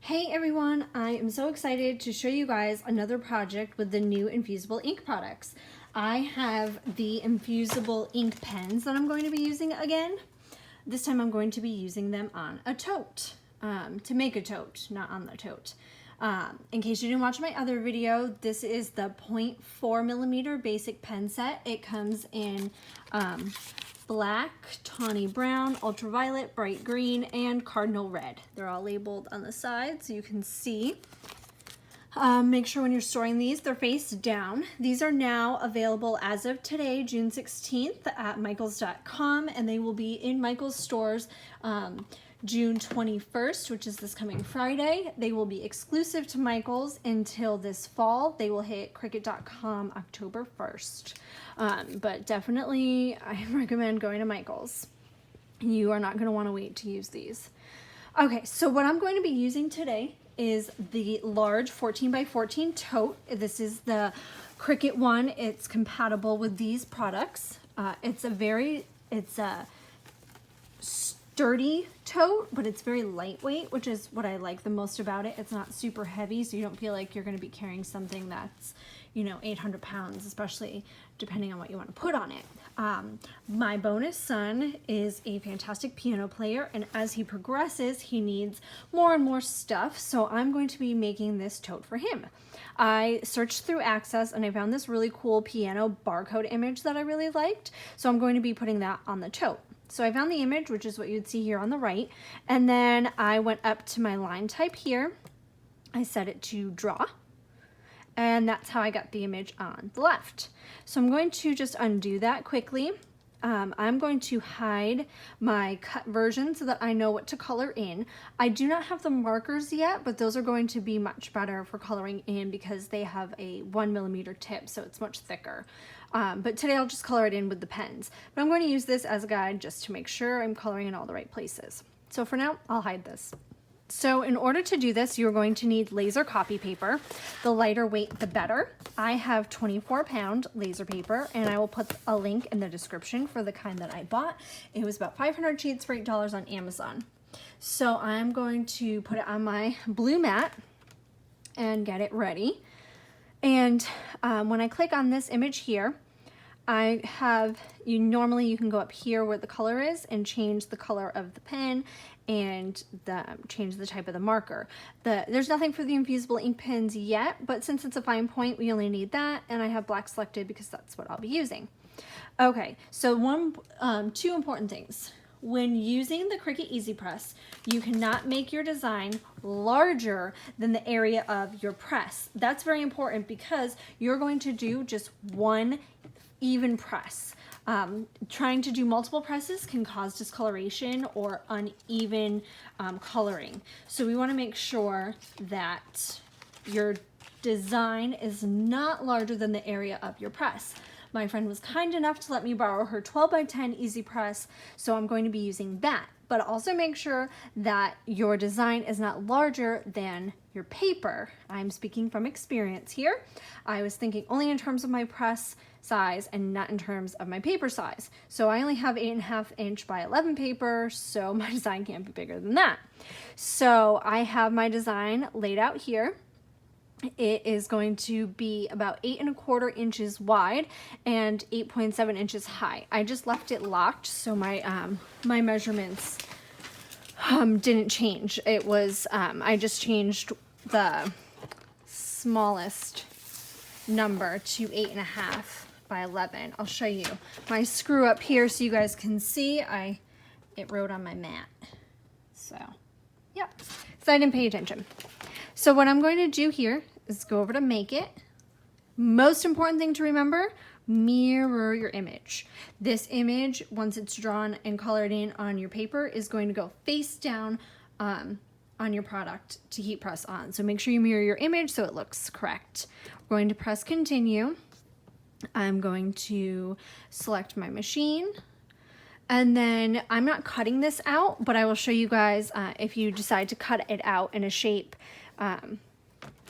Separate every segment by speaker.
Speaker 1: Hey everyone, I am so excited to show you guys another project with the new Infusible ink products. I have the Infusible ink pens that I'm going to be using again. This time I'm going to be using them on a tote, to make a tote, not on the tote. In case you didn't watch my other video, this is the 0.4 millimeter basic pen set. It comes in black, tawny brown, ultraviolet, bright green, and cardinal red. They're all labeled on the side so you can see. Make sure when you're storing these, they're face down. These are now available as of today, June 16th at Michaels.com, and they will be in Michaels stores June 21st, which is this coming Friday. They will be exclusive to Michaels until this fall. They will hit Cricut.com October 1st. But definitely I recommend going to Michaels. You are not going to want to wait to use these. Okay, so what I'm going to be using today is the large 14 by 14 tote. This is the Cricut one. It's compatible with these products. It's a sturdy tote, but it's very lightweight, which is what I like the most about it. It's not super heavy, so you don't feel like you're going to be carrying something that's, 800 pounds, especially depending on what you want to put on it. My bonus son is a fantastic piano player, and as he progresses, he needs more and more stuff, so I'm going to be making this tote for him. I searched through Access and I found this really cool piano barcode image that I really liked, so I'm going to be putting that on the tote. So I found the image, which is what you'd see here on the right, and then I went up to my line type here. I set it to draw, and that's how I got the image on the left. So I'm going to just undo that quickly. I'm going to hide my cut version so that I know what to color in. I do not have the markers yet, but those are going to be much better for coloring in because they have a 1 millimeter tip, so it's much thicker. But today I'll just color it in with the pens. But I'm going to use this as a guide just to make sure I'm coloring in all the right places. So for now, I'll hide this. So in order to do this, you're going to need laser copy paper. The lighter weight, the better. I have 24-pound laser paper, and I will put a link in the description for the kind that I bought. It was about 500 sheets for $8 on Amazon. So I'm going to put it on my blue mat and get it ready. And when I click on this image here, normally you can go up here where the color is and change the color of the pen and change the type of the marker. There's nothing for the Infusible ink pens yet, but since it's a fine point, we only need that, and I have black selected because that's what I'll be using. Okay, so two important things. When using the Cricut EasyPress, you cannot make your design larger than the area of your press. That's very important because you're going to do just one even press. Trying to do multiple presses can cause discoloration or uneven coloring. So we want to make sure that your design is not larger than the area of your press. My friend was kind enough to let me borrow her 12 by 10 EasyPress, so I'm going to be using that. But also make sure that your design is not larger than your paper. I'm speaking from experience here. I was thinking only in terms of my press size and not in terms of my paper size. So I only have 8.5 inch by 11 paper, so my design can't be bigger than that. So I have my design laid out here. It is going to be about 8.25 inches wide and 8.7 inches high. I just left it locked so my my measurements didn't change. It was I just changed the smallest number to 8.5 by 11. I'll show you my screw up here so you guys can see. It wrote on my mat. So yeah, so I didn't pay attention. So what I'm going to do here is go over to make it. Most important thing to remember, mirror your image. This image, once it's drawn and colored in on your paper, is going to go face down on your product to heat press on. So make sure you mirror your image so it looks correct. We're going to press continue. I'm going to select my machine. And then I'm not cutting this out, but I will show you guys if you decide to cut it out in a shape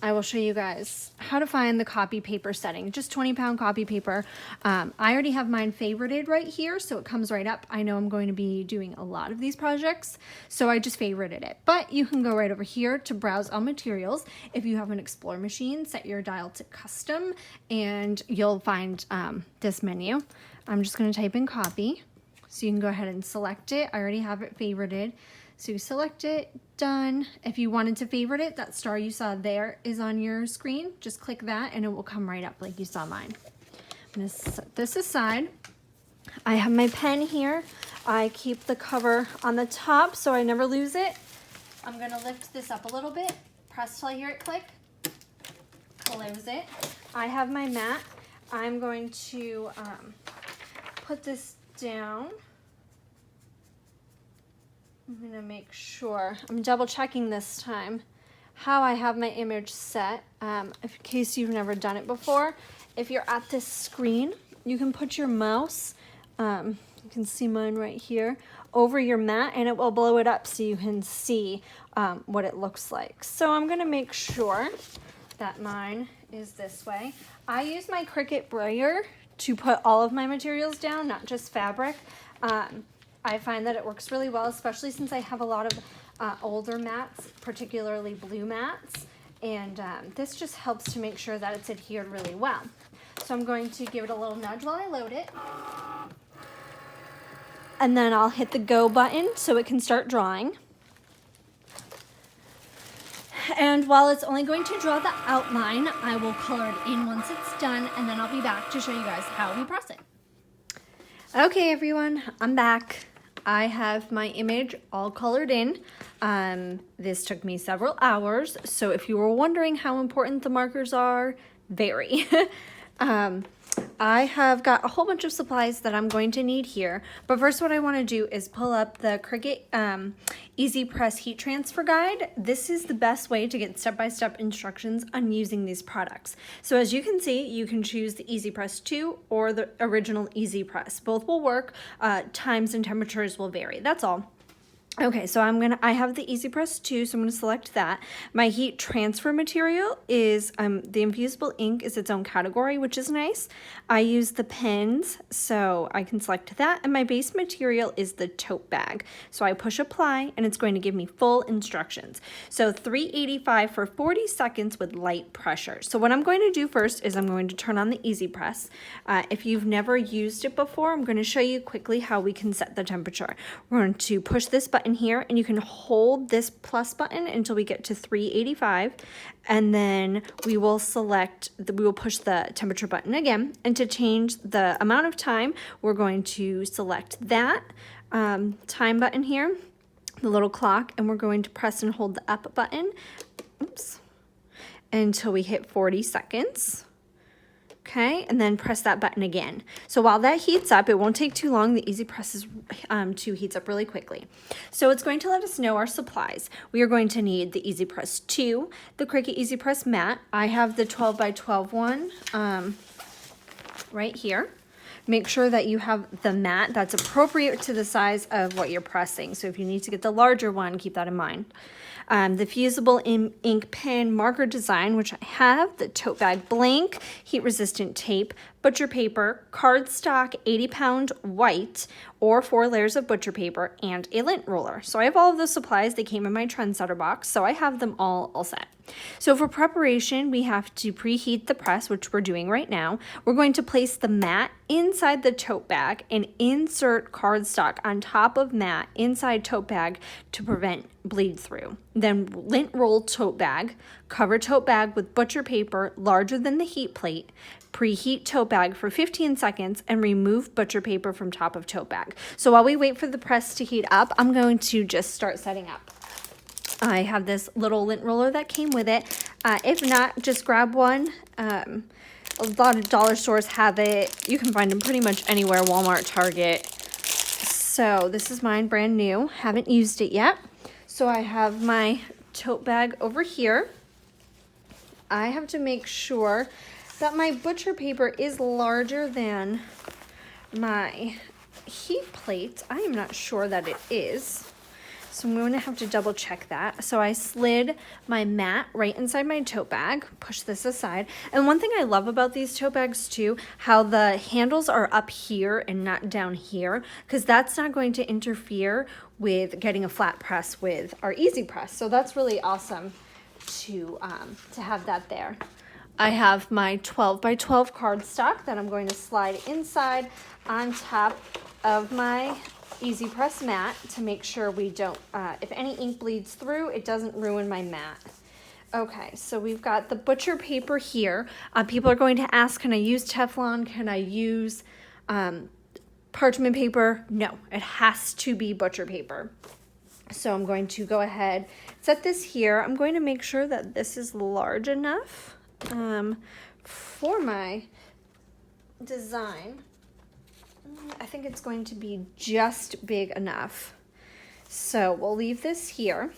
Speaker 1: I will show you guys how to find the copy paper setting. Just 20-pound copy paper. I already have mine favorited right here, so it comes right up. I know I'm going to be doing a lot of these projects, so I just favorited it. But you can go right over here to browse all materials. If you have an Explore machine, set your dial to custom, and you'll find this menu. I'm just going to type in copy, so you can go ahead and select it. I already have it favorited. So you select it, done. If you wanted to favorite it, that star you saw there is on your screen. Just click that and it will come right up like you saw mine. I'm gonna set this aside. I have my pen here. I keep the cover on the top so I never lose it. I'm gonna lift this up a little bit, press till I hear it click, close it. I have my mat. I'm going to put this down. I'm gonna make sure, I'm double checking this time how I have my image set. In case you've never done it before, if you're at this screen, you can put your mouse, you can see mine right here, over your mat and it will blow it up so you can see what it looks like. So I'm gonna make sure that mine is this way. I use my Cricut brayer to put all of my materials down, not just fabric. I find that it works really well, especially since I have a lot of older mats, particularly blue mats, and this just helps to make sure that it's adhered really well. So I'm going to give it a little nudge while I load it, and then I'll hit the go button so it can start drawing. And while it's only going to draw the outline, I will color it in once it's done, and then I'll be back to show you guys how we press it. Okay everyone, I'm back. I have my image all colored in. This took me several hours, so if you were wondering how important the markers are, very. I have got a whole bunch of supplies that I'm going to need here, but first what I want to do is pull up the Cricut EasyPress heat transfer guide. This is the best way to get step-by-step instructions on using these products. So as you can see, you can choose the EasyPress 2 or the original EasyPress. Both will work, times and temperatures will vary, that's all. Okay, so I have the EasyPress 2, so I'm going to select that. My heat transfer material is, the Infusible ink is its own category, which is nice. I use the pens, so I can select that, and my base material is the tote bag. So I push apply, and it's going to give me full instructions. So 385 for 40 seconds with light pressure. So what I'm going to do first is I'm going to turn on the EasyPress. If you've never used it before, I'm going to show you quickly how we can set the temperature. We're going to push this button here, and you can hold this plus button until we get to 385, and then we will push the temperature button again, and to change the amount of time we're going to select that time button here, the little clock, and we're going to press and hold the up button, oops, until we hit 40 seconds. Okay, and then press that button again. So while that heats up, it won't take too long. The EasyPress heats up really quickly. So it's going to let us know our supplies. We are going to need the EasyPress 2, the Cricut EasyPress mat. I have the 12 by 12 one right here. Make sure that you have the mat that's appropriate to the size of what you're pressing. So if you need to get the larger one, keep that in mind. The fusible ink pen marker design, which I have, the tote bag blank, heat resistant tape, butcher paper, cardstock 80-pound white, or 4 layers of butcher paper, and a lint roller. So I have all of those supplies. They came in my Trendsetter box, so I have them all set. So for preparation, we have to preheat the press, which we're doing right now. We're going to place the mat inside the tote bag and insert cardstock on top of mat inside tote bag to prevent bleed through. Then lint roll tote bag, cover tote bag with butcher paper larger than the heat plate, preheat tote bag for 15 seconds, and remove butcher paper from top of tote bag. So while we wait for the press to heat up, I'm going to just start setting up. I have this little lint roller that came with it. If not, just grab one. A lot of dollar stores have it. You can find them pretty much anywhere, Walmart, Target. So this is mine, brand new. Haven't used it yet. So I have my tote bag over here. I have to make sure that my butcher paper is larger than my heat plate. I am not sure that it is. So I'm going to have to double check that. So I slid my mat right inside my tote bag, push this aside. And one thing I love about these tote bags too, how the handles are up here and not down here, because that's not going to interfere with getting a flat press with our EasyPress. So that's really awesome to have that there. I have my 12 by 12 cardstock that I'm going to slide inside on top of my EasyPress mat to make sure we don't, if any ink bleeds through, it doesn't ruin my mat. Okay, so we've got the butcher paper here. People are going to ask, can I use Teflon? Can I use parchment paper? No, it has to be butcher paper. So I'm going to go ahead, set this here. I'm going to make sure that this is large enough for my design. I think it's going to be just big enough. So we'll leave this here.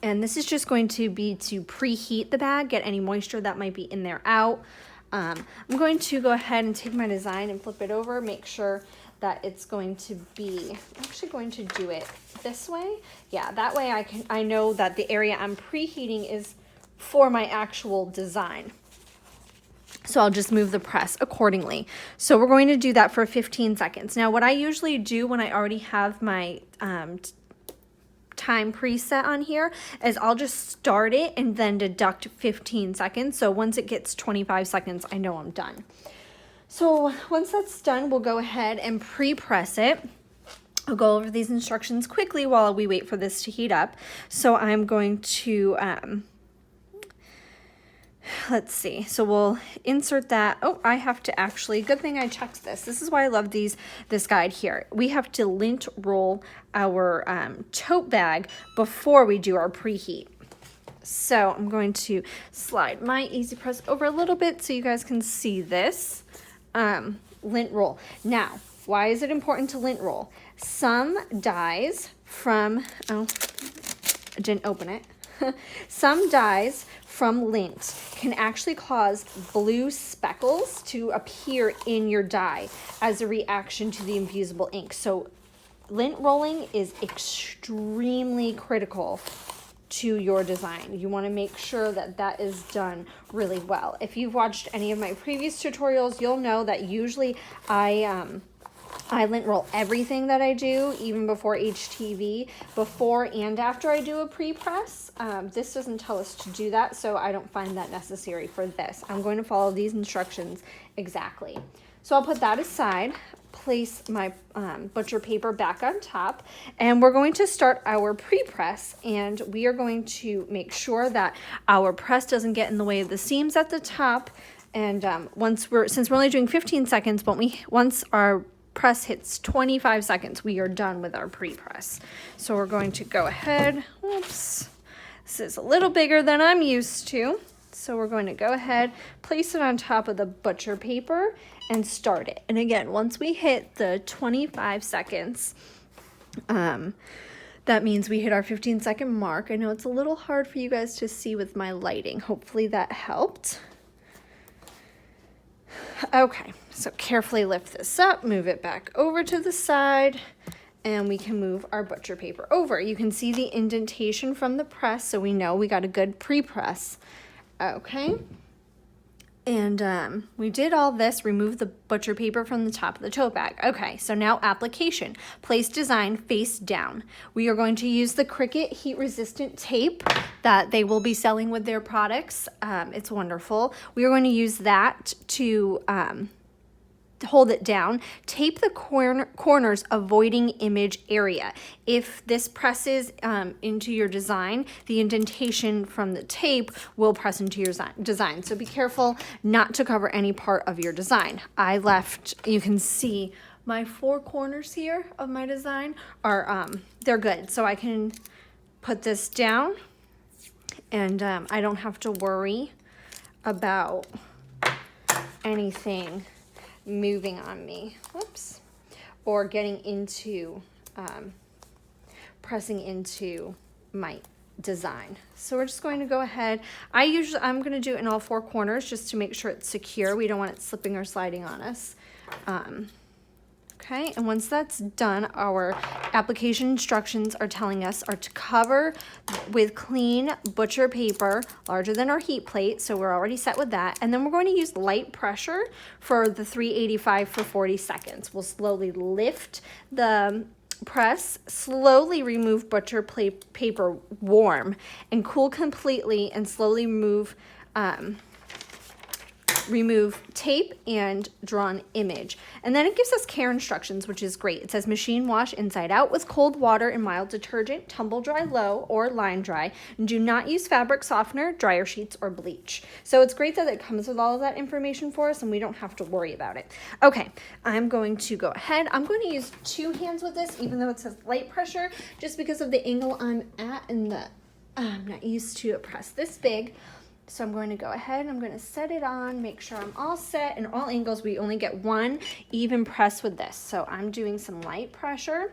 Speaker 1: And this is just going to be to preheat the bag, get any moisture that might be in there out. I'm going to go ahead and take my design and flip it over, make sure that it's going to be, I'm actually going to do it this way. Yeah, that way I know that the area I'm preheating is for my actual design. So I'll just move the press accordingly. So we're going to do that for 15 seconds. Now what I usually do when I already have my time preset on here is I'll just start it and then deduct 15 seconds. So once it gets 25 seconds, I know I'm done. So once that's done, we'll go ahead and pre-press it. I'll go over these instructions quickly while we wait for this to heat up. So I'm going to, let's see. So we'll insert that. Oh, I have to actually, good thing I checked this. This is why I love this guide here. We have to lint roll our tote bag before we do our preheat. So I'm going to slide my EasyPress over a little bit so you guys can see this. Lint roll. Now, why is it important to lint roll? Some dyes from, oh, I didn't open it. Some dyes from lint can actually cause blue speckles to appear in your dye as a reaction to the infusible ink. So lint rolling is extremely critical to your design. You want to make sure that that is done really well. If you've watched any of my previous tutorials, you'll know that usually I lint roll everything that I do, even before HTV, before and after I do a pre-press. This doesn't tell us to do that, so I don't find that necessary for this. I'm going to follow these instructions exactly. So I'll put that aside, place my butcher paper back on top, and we're going to start our pre-press, and we are going to make sure that our press doesn't get in the way of the seams at the top. And since we're only doing 15 seconds, but once our press hits 25 seconds, we are done with our pre-press. So we're going to go ahead, whoops, this is a little bigger than I'm used to. So we're going to go ahead, place it on top of the butcher paper and start it. And again, once we hit the 25 seconds, that means we hit our 15-second mark. I know it's a little hard for you guys to see with my lighting. Hopefully that helped. Okay, so carefully lift this up, move it back over to the side, and we can move our butcher paper over. You can see the indentation from the press, so we know we got a good pre-press. Okay, and we did all this, remove the butcher paper from the top of the tote bag. Okay, so now application. Place design face down. We are going to use the Cricut heat resistant tape that they will be selling with their products. It's wonderful. We are going to use that to hold it down. Tape the corners, avoiding image area. If this presses into your design, the indentation from the tape will press into your design. So be careful not to cover any part of your design. I left, you can see my 4 corners here of my design are, they're good. So I can put this down and I don't have to worry about anything moving on me, whoops, or getting into, pressing into my design. So we're just going to go ahead. I'm going to do it in all 4 corners just to make sure it's secure. We don't want it slipping or sliding on us. Okay, Okay, and once that's done, our application instructions are telling us to cover with clean butcher paper larger than our heat plate, so we're already set with that. And then we're going to use light pressure for the 385 for 40 seconds. We'll slowly lift the press, slowly remove butcher paper warm, and cool completely, and slowly remove tape and drawn image. And then it gives us care instructions, which is great. It says machine wash inside out with cold water and mild detergent, tumble dry low or line dry. And do not use fabric softener, dryer sheets, or bleach. So it's great that it comes with all of that information for us and we don't have to worry about it. Okay, I'm going to go ahead. I'm going to use 2 hands with this, even though it says light pressure, just because of the angle I'm at and I'm not used to a press this big. So I'm going to go ahead and I'm going to set it on, make sure I'm all set. And all angles, we only get 1 even press with this. So I'm doing some light pressure.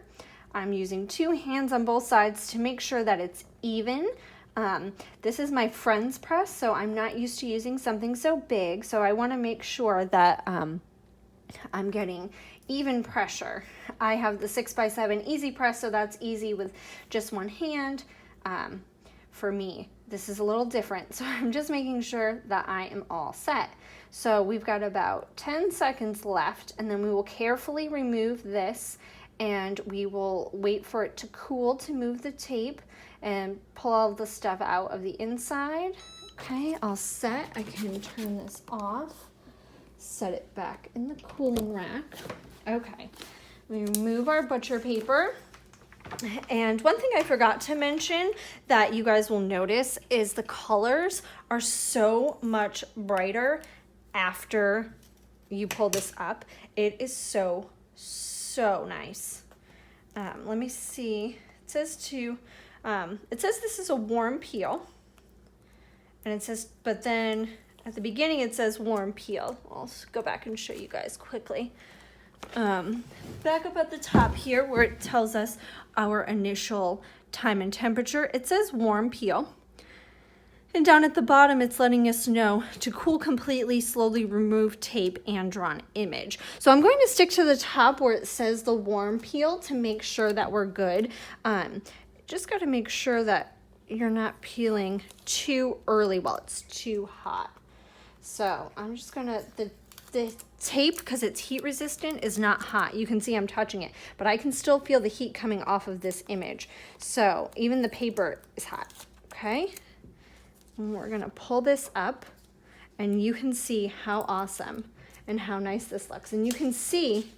Speaker 1: I'm using 2 hands on both sides to make sure that it's even. This is my friend's press, so I'm not used to using something so big. So I want to make sure that I'm getting even pressure. I have the 6x7 EasyPress, so that's easy with just 1 hand. For me, this is a little different, so I'm just making sure that I am all set. So we've got about 10 seconds left, and then we will carefully remove this, and we will wait for it to cool to move the tape and pull all the stuff out of the inside. Okay, all set. I can turn this off, set it back in the cooling rack. Okay, we remove our butcher paper. And one thing I forgot to mention that you guys will notice is the colors are so much brighter after you pull this up. It is so nice. Let me see. It says this is a warm peel. And it says, but then at the beginning it says warm peel. I'll go back and show you guys quickly. Back up at the top here where it tells us our initial time and temperature, it says warm peel. And down at the bottom, it's letting us know to cool completely, slowly remove tape and drawn image. So I'm going to stick to the top where it says the warm peel to make sure that we're good. Just got to make sure that you're not peeling too early while it's too hot. So I'm just gonna, the tape, because it's heat resistant, is not hot. You can see I'm touching it, but I can still feel the heat coming off of this image. So even the paper is hot, okay? And we're gonna pull this up and you can see how awesome and how nice this looks. And you can see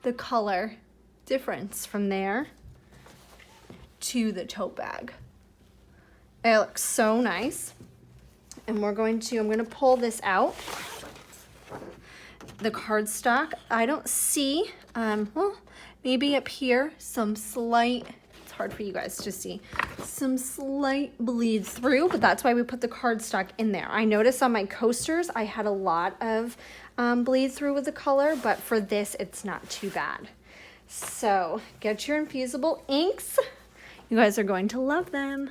Speaker 1: the color difference from there to the tote bag. It looks so nice. And I'm gonna pull this out. The cardstock, I don't see, well, maybe up here, some slight, it's hard for you guys to see, some slight bleed through, but that's why we put the cardstock in there. I noticed on my coasters, I had a lot of bleed through with the color, but for this, it's not too bad. So get your infusible inks. You guys are going to love them.